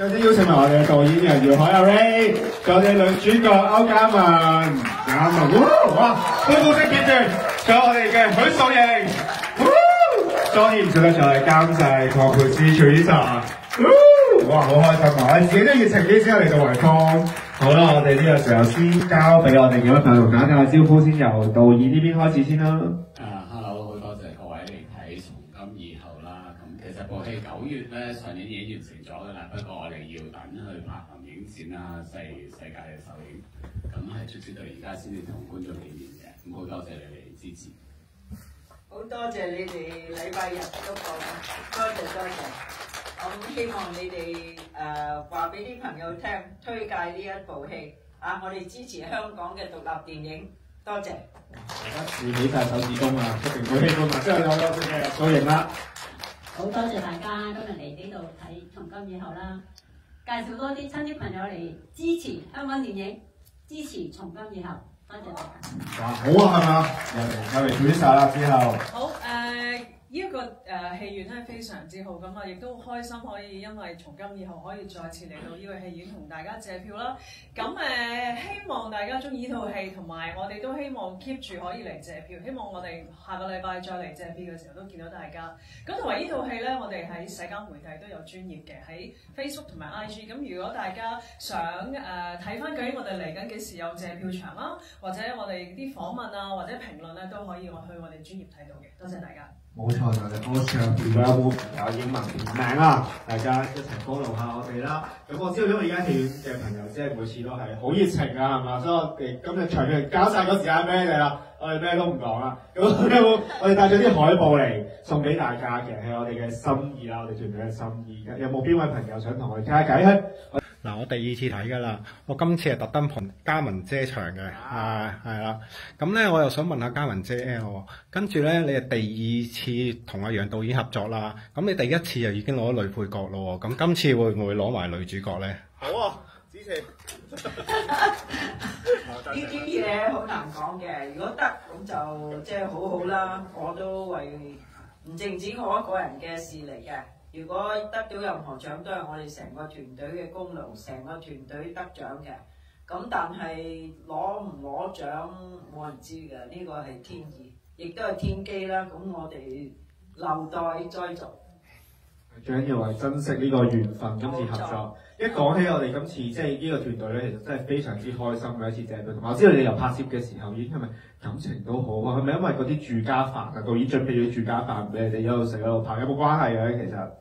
首先邀請埋我哋嘅導演人姚海阿 Ray，仲有我哋女主角歐嘉文，哇，高高的結團，仲有我哋嘅許素瑩，當然唔少得仲係監製鄺佩斯 Teresa， 哇，好開心啊！我哋自己都熱情啲先嚟到圍風。好啦，我哋呢個時候先交俾我哋幾位朋友打下招呼先，由導演呢邊開始先啦。Hello， 好多謝各位嚟睇《從今以後》啦。咁其實部戲9月咧上年已經完成咗㗎啦，不過我哋要等去柏林影展啦，世界嘅首映，咁係直至到而家先至同觀眾見面嘅。咁好多謝你哋支持。好多謝你哋禮拜日都過，多謝。咁希望你哋話俾啲朋友聽，推介呢一部戲啊！我哋支持香港嘅獨立電影，多謝。大家豎起晒手指公啊！一定會希望埋之後有多謝嘅素瑩啦。好多謝大家今日嚟呢度睇《從今以後》啦，介紹多啲親戚朋友嚟支持香港電影，支持《從今以後》，多謝大家。哇，好啊，係嘛？有嚟表晒啦之後。好呢一個戲院咧非常之好，咁啊亦都開心可以因為從今以後可以再次嚟到呢個戲院同大家借票啦。咁希望大家中意呢套戲，同埋我哋都希望 keep 住可以嚟借票。希望我哋下個禮拜再嚟借票嘅時候都見到大家。咁同埋呢套戲咧，我哋喺社交媒體都有專頁嘅，喺 Facebook 同埋 IG。咁如果大家想睇翻究竟我哋嚟緊幾時有借票場啦，或者我哋啲訪問啊或者評論咧，都可以去我哋專頁睇到嘅。多謝大家。冇錯，就係歌唱片有冇有英文名啊？大家一齊 follow 下我哋啦。咁我知道因為而家戲院嘅朋友即係每次都係好熱情啊，係嘛？所以我哋今日場面交晒個時間俾你哋啦，我哋咩都唔講啦。咁我哋帶咗啲海報嚟送俾大家嘅，係我哋嘅心意啦，我哋團隊嘅心意。有冇邊位朋友想同我哋傾下偈咧？嗱，我第二次睇㗎啦，我今次係特登捧嘉文姐場嘅，係啦。咁咧，我又想問下嘉文姐喎，跟住咧，你係第二次同阿楊導演合作啦，咁你第一次就已經攞咗女配角咯喎，咁今次會唔會攞埋女主角咧？好啊，支持。呢啲嘢好難講嘅，如果得咁就即係好好啦。我都為唔淨止我一個人嘅事嚟嘅。如果得到任何獎，都係我哋成個團隊嘅功勞，成個團隊得獎嘅。咁但係攞唔攞獎冇人知嘅，呢個係天意，亦都係天機啦。咁我哋留待再做。最緊要係珍惜呢個緣分，今次合作。一講起我哋今次即係呢個團隊咧，其實真係非常之開心嘅一次借票。同埋我知道你哋由拍攝嘅時候已經係咪感情都好啊？係咪因為嗰啲住家飯啊，導演準備咗住家飯俾你哋一路食一路拍，有冇關係嘅咧？其實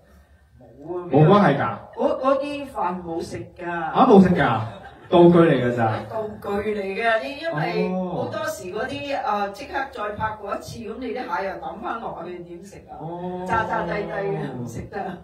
冇關係㗎。嗰啲飯冇食㗎。嚇冇食㗎？道具嚟㗎咋？道具嚟嘅，因為好多時嗰啲即刻再拍過一次，咁你啲蟹又抌翻落去點食啊？渣渣低低嘅唔食得。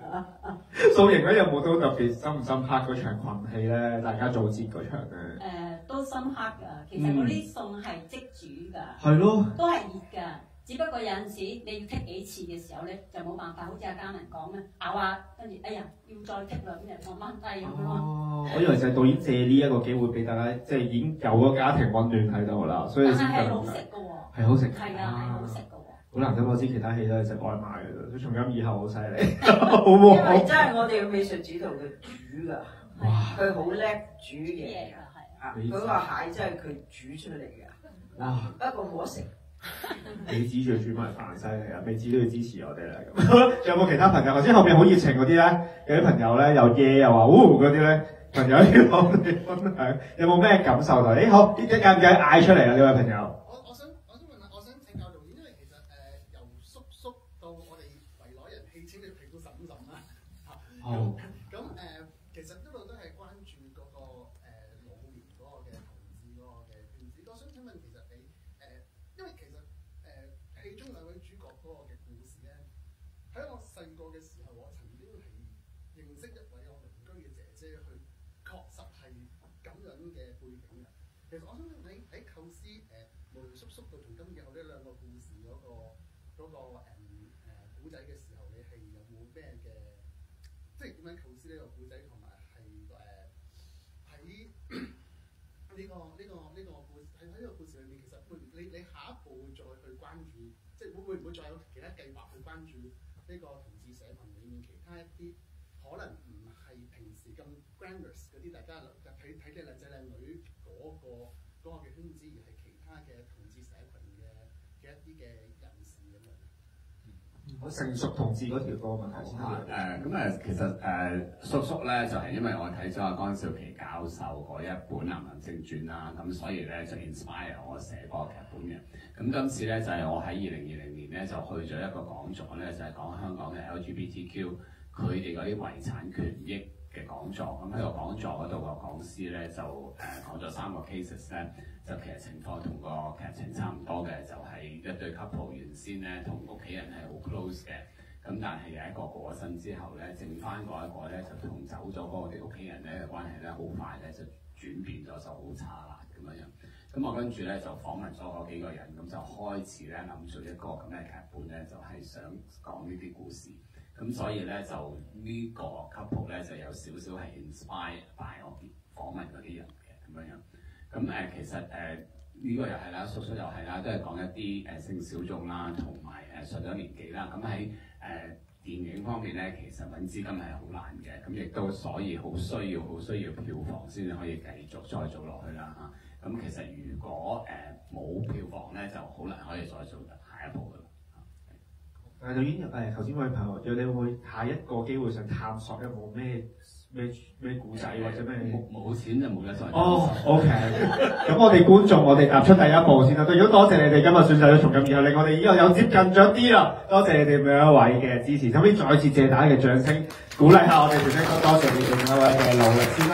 素瑩咧有冇都特別深唔深刻嗰場群戲咧？大家做節嗰場咧？都深刻㗎。其實嗰啲餸係即煮㗎。係咯。都係熱㗎。只不過有陣時你要剔幾次嘅時候咧，就冇辦法，好似阿嘉文講咧，咬下跟住，哎呀，要再剔啦，咁就放翻低咁咯。我以為就係導演借呢一個機會俾大家，即係已經有個家庭溫暖喺度啦，所以先係好食㗎喎。係好食。係啊，係好食㗎喎。好難得我知其他戲都係食外賣嘅啫，從今以後好犀利，好喎。因為真係我哋嘅美術指導佢煮㗎，佢好叻煮嘢㗎，佢個蟹真係佢煮出嚟嘅。哇！不過冇得食。美子仲要煮埋飯，犀利啊！美子都要支持我哋啦。咁仲有冇其他朋友？頭先後邊好熱情嗰啲咧，有啲朋友咧又耶又話嗰啲咧，朋友要同我哋分享，有冇咩感受啊？好，介唔介意嗌出嚟啊？呢位朋友。我想問下，我想請教導演，因為其實由叔到我哋圍內人戲稱你評到嬸啦嚇。好。咁其實一路都係關注嗰個老年嗰個嘅同志嗰個嘅圈子。我想請問其實你因為其實戲中兩位主角嗰個嘅故事咧，喺我細個嘅時候，我曾經係認識一位我鄰居嘅姐姐，佢確實係咁樣嘅背景嘅。其實我想問你喺構思無論叔叔到從今以後呢兩個故事嗰個古仔嘅時候，你係有冇咩嘅，即係點樣構思呢個古仔，同埋係喺呢個故事喺呢個故事裏面，其實你下一步再去關注，即係會唔會再有其他計劃去關注呢個同志社群裏面其他一啲可能唔係係平時咁 glamorous 嗰啲大家睇嘅靚仔靚女嗰個嘅圈子，而係其他嘅同志社群嘅一啲嘅人士咁樣。我成熟同志嗰條個問題先其實叔叔咧就係、因為我睇咗阿江少琪教授嗰一本《男人正傳》啦，咁所以咧就 inspire 我寫嗰個劇本嘅。咁今次咧就係、我喺2020年咧就去咗一個講座咧，就係、講香港嘅 LGBTQ 佢哋嗰啲遺產權益嘅講座。咁喺個講座嗰度個講師咧就講咗3個 cases 咧，就其實情況同個劇情差唔多嘅，就係、一對 couple 原先咧同屋企人係好 close 嘅。咁但係有一個過咗身之後咧，剩翻嗰一個咧就同走咗嗰個屋企人咧嘅關係咧，好快咧就轉變咗，就好差啦咁樣。咁我跟住咧就訪問咗嗰幾個人，咁就開始咧諗咗一個咁嘅劇本咧，就係、想講呢啲故事。咁所以咧就呢個 couple 咧就有少少係 inspire by 我訪問嗰啲人嘅咁樣。咁其實呢個又係啦，叔叔又係啦，都係講一啲性小眾啦，同埋上咗年紀啦。咁喺電影方面咧，其實揾資金係好難嘅，咁亦都所以好需要票房先至可以繼續再做落去啦嚇。咁其實如果冇票房咧，就好難可以再做下一步噶啦。導演頭先位朋友，有你會唔會下一個機會想探索有冇咩故仔或者咩？冇錢就冇得再。OK。咁我哋觀眾，我哋踏出第一步先啦。如果多謝你哋今日選擇咗從今以後，令我哋以後有接近咗啲啦。多謝你哋每一位嘅支持，可唔可以再次謝大家嘅掌聲，鼓勵下我哋團隊，多謝你哋每一位嘅努力先啦。